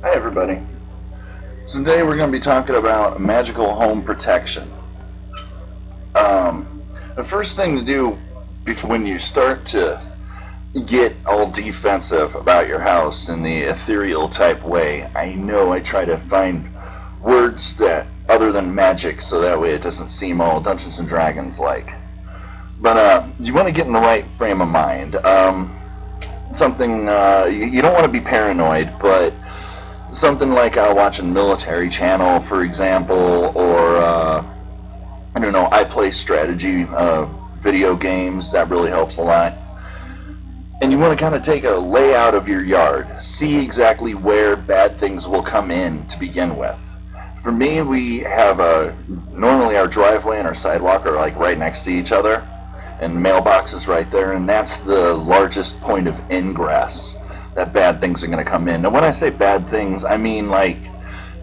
Hi everybody. So today we're going to be talking about magical home protection. The first thing to do when you start to get all defensive about your house in the ethereal type way, I know I try to find words that other than magic so that way it doesn't seem all Dungeons and Dragons like. But you want to get in the right frame of mind. Something you don't want to be paranoid, but something like watching Military Channel, for example, or I don't know, I play strategy video games. That really helps a lot. And you want to kind of take a layout of your yard, see exactly where bad things will come in to begin with. For me, we have normally our driveway and our sidewalk are like right next to each other, and the mailbox is right there, and that's the largest point of ingress that bad things are going to come in. Now, when I say bad things, I mean like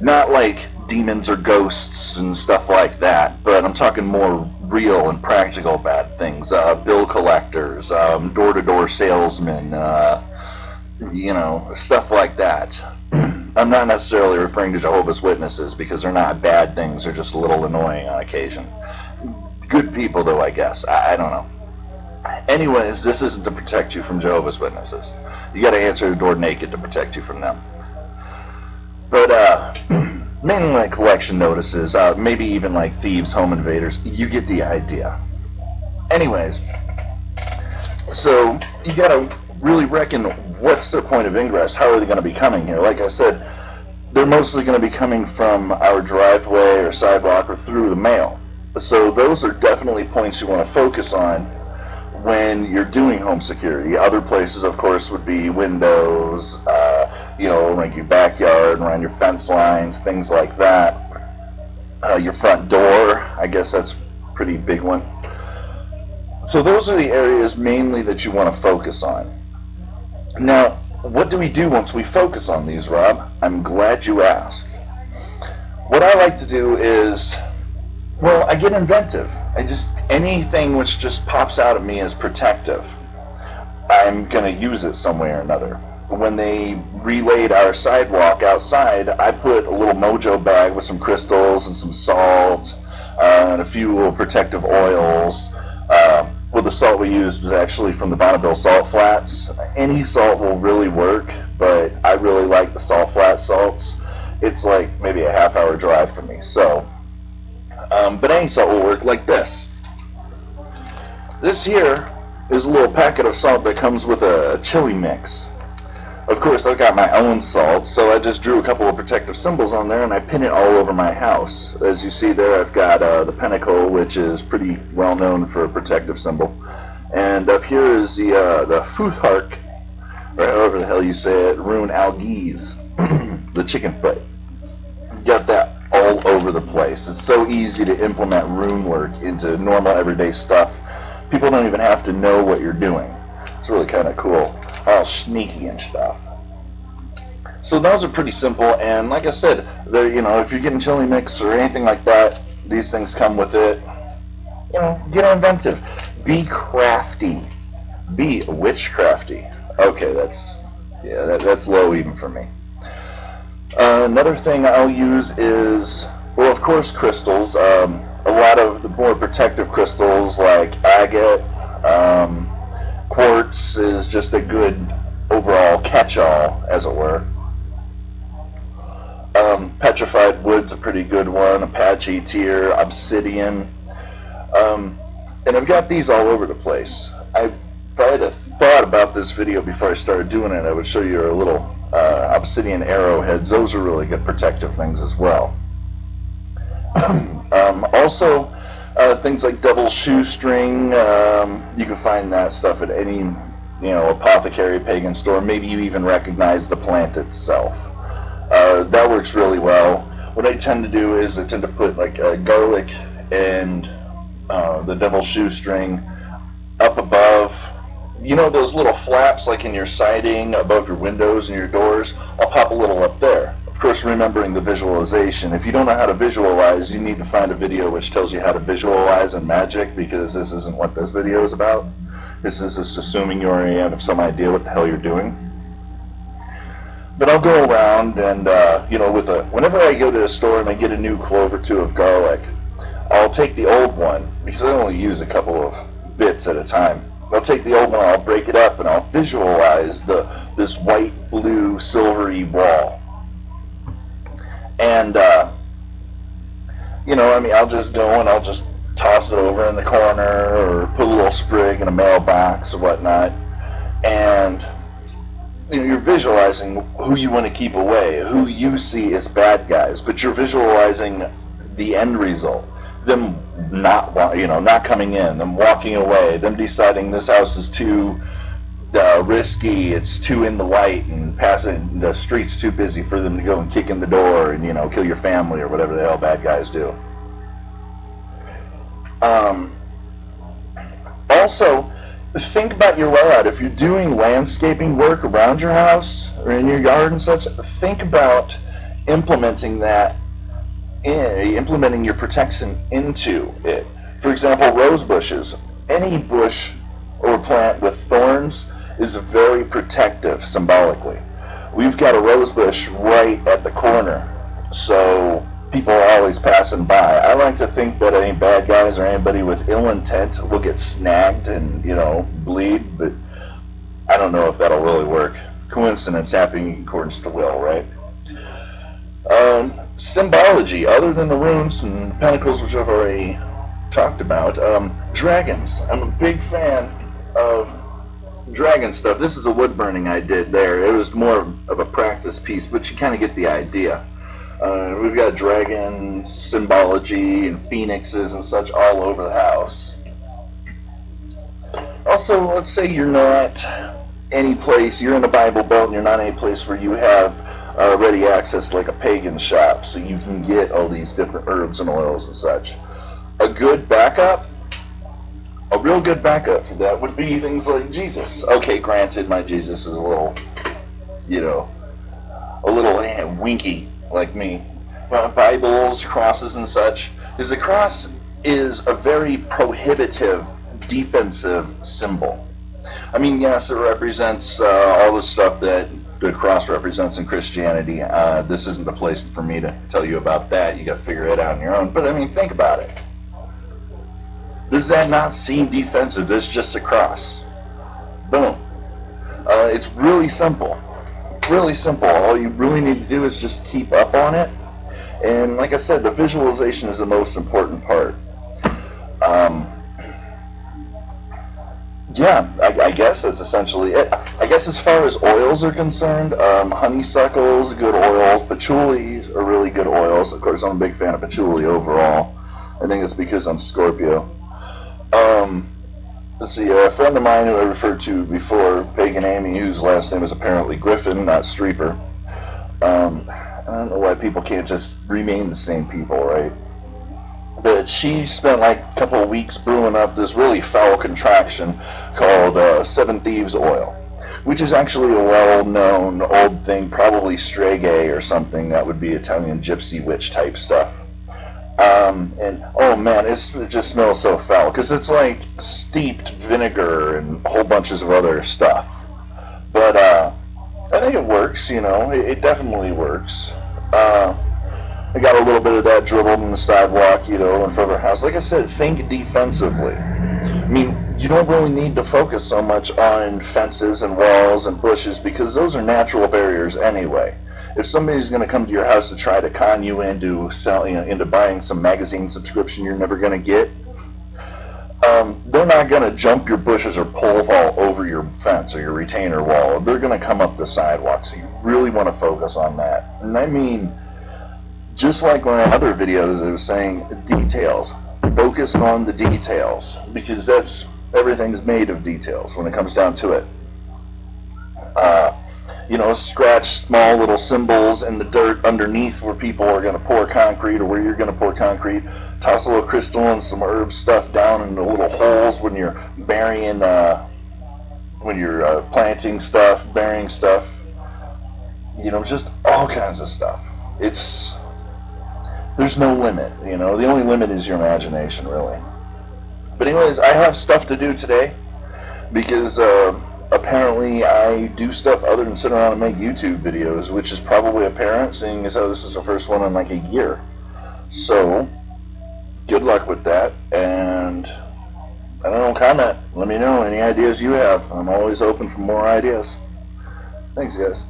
not like demons or ghosts and stuff like that, but I'm talking more real and practical bad things. Bill collectors, door-to-door salesmen, you know, stuff like that. I'm not necessarily referring to Jehovah's Witnesses because they're not bad things. They're just a little annoying on occasion. Good people, though, I guess. I don't know. Anyways, this isn't to protect you from Jehovah's Witnesses. You got to answer the door naked to protect you from them. But mainly like collection notices, maybe even like thieves, home invaders. You get the idea. Anyways, so you got to really reckon what's their point of ingress. How are they going to be coming here? Like I said, they're mostly going to be coming from our driveway or sidewalk or through the mail. So those are definitely points you want to focus on when you're doing home security. Other places, of course, would be windows, you know, around your backyard, around your fence lines, things like that. Your front door, I guess that's a pretty big one. So those are the areas mainly that you want to focus on. Now, what do we do once we focus on these, Rob? I'm glad you asked. What I like to do is, well, I get inventive. Anything which just pops out at me as protective, I'm going to use it some way or another. When they relayed our sidewalk outside, I put a little mojo bag with some crystals and some salt and a few little protective oils. Well, the salt we used was actually from the Bonneville salt flats. Any salt will really work, but I really like the salt flat salts. It's like maybe a half-hour drive for me, so but any salt will work like this. This here is a little packet of salt that comes with a chili mix. Of course, I've got my own salt, so I just drew a couple of protective symbols on there and I pin it all over my house. As you see there, I've got the pentacle, which is pretty well known for a protective symbol. And up here is the futhark, or however the hell you say it, rune algiz, the chicken foot. Got that all over the place. It's so easy to implement rune work into normal everyday stuff. People don't even have to know what you're doing. It's really kind of cool. All sneaky and stuff. So those are pretty simple, and like I said, you know, if you're getting chili mix or anything like that, these things come with it. You know, get inventive. Be crafty. Be witchcrafty. Okay, that's low even for me. Another thing I'll use is, well, of course, crystals. A lot of the more protective crystals like agate, quartz is just a good overall catch-all, as it were. Petrified wood's a pretty good one, Apache tear, obsidian. And I've got these all over the place. If I had thought about this video before I started doing it, I would show you a little obsidian arrowheads. Those are really good protective things as well. Also, things like devil's shoestring. You can find that stuff at any, you know, apothecary, pagan store. Maybe you even recognize the plant itself. That works really well. What I tend to do is I tend to put like garlic and the devil's shoestring up above. You know those little flaps like in your siding above your windows and your doors? I'll pop a little up there. Of course, remembering the visualization. If you don't know how to visualize, you need to find a video which tells you how to visualize in Magic, because this isn't what this video is about. This is just assuming you already have some idea what the hell you're doing. But I'll go around and, whenever I go to a store and I get a new clove or two of garlic, I'll take the old one, because I only use a couple of bits at a time. I'll take the old one, I'll break it up, and I'll visualize this white, blue, silvery wall. And, I'll just go and I'll just toss it over in the corner or put a little sprig in a mailbox or whatnot. And you're visualizing who you want to keep away, who you see as bad guys, but you're visualizing the end result. Them not coming in, them walking away, them deciding this house is too risky, it's too in the light, and passing the street's too busy for them to go and kick in the door and kill your family or whatever the hell bad guys do. Also, think about your layout. If you're doing landscaping work around your house or in your yard and such, think about implementing your protection into it. For example, rose bushes. Any bush or plant with thorns is very protective symbolically. We've got a rose bush right at the corner, so people are always passing by. I like to think that any bad guys or anybody with ill intent will get snagged and, bleed, but I don't know if that'll really work. Coincidence happening in accordance to will, right? Symbology, other than the runes and pentacles, which I've already talked about. Dragons. I'm a big fan of dragon stuff. This is a wood burning I did there. It was more of a practice piece, but you kind of get the idea. We've got dragon symbology and phoenixes and such all over the house. Also, let's say you're not any place, you're in the Bible Belt and you're not any place where you have ready access like a pagan shop, so you can get all these different herbs and oils and such. A good backup, a real good backup for that would be things like Jesus. Okay, granted, my Jesus is a little, winky like me. Bibles, crosses and such, because the cross is a very prohibitive, defensive symbol. I mean, yes, it represents all the stuff that the cross represents in Christianity. This isn't the place for me to tell you about that. You got to figure it out on your own. But I mean, think about it. Does that not seem defensive? It's just a cross. Boom. It's really simple. Really simple. All you really need to do is just keep up on it. And like I said, the visualization is the most important part. I guess that's essentially it. I guess as far as oils are concerned, honeysuckle is a good oil. Patchouli are really good oils. Of course, I'm a big fan of patchouli overall. I think it's because I'm Scorpio. Let's see, a friend of mine who I referred to before, Pagan Amy, whose last name is apparently Griffin, not Streeper. I don't know why people can't just remain the same people, right? But she spent like a couple of weeks brewing up this really foul contraction called 7 Thieves oil, which is actually a well-known old thing, probably Strega or something. That would be Italian gypsy witch type stuff. And oh man, it just smells so foul because it's like steeped vinegar and whole bunches of other stuff. But I think it works, it definitely works. I got a little bit of that dribbled in the sidewalk, in front of our house. Like I said, think defensively. I mean, you don't really need to focus so much on fences and walls and bushes because those are natural barriers anyway. If somebody's going to come to your house to try to con you into into buying some magazine subscription you're never going to get, they're not going to jump your bushes or pole vault over your fence or your retainer wall. They're going to come up the sidewalk, so you really want to focus on that. And I mean, just like my other videos, I was saying, details. Focus on the details, because everything's made of details when it comes down to it. Scratch small little symbols in the dirt underneath where people are going to pour concrete or where you're going to pour concrete. Toss a little crystal and some herb stuff down in the little holes when you're burying, planting stuff, burying stuff. Just all kinds of stuff. There's no limit, the only limit is your imagination, really. But anyways, I have stuff to do today because apparently I do stuff other than sit around and make YouTube videos, which is probably apparent, seeing as how this is the first one in like a year. So, good luck with that, and I don't know, comment. Let me know any ideas you have. I'm always open for more ideas. Thanks, guys.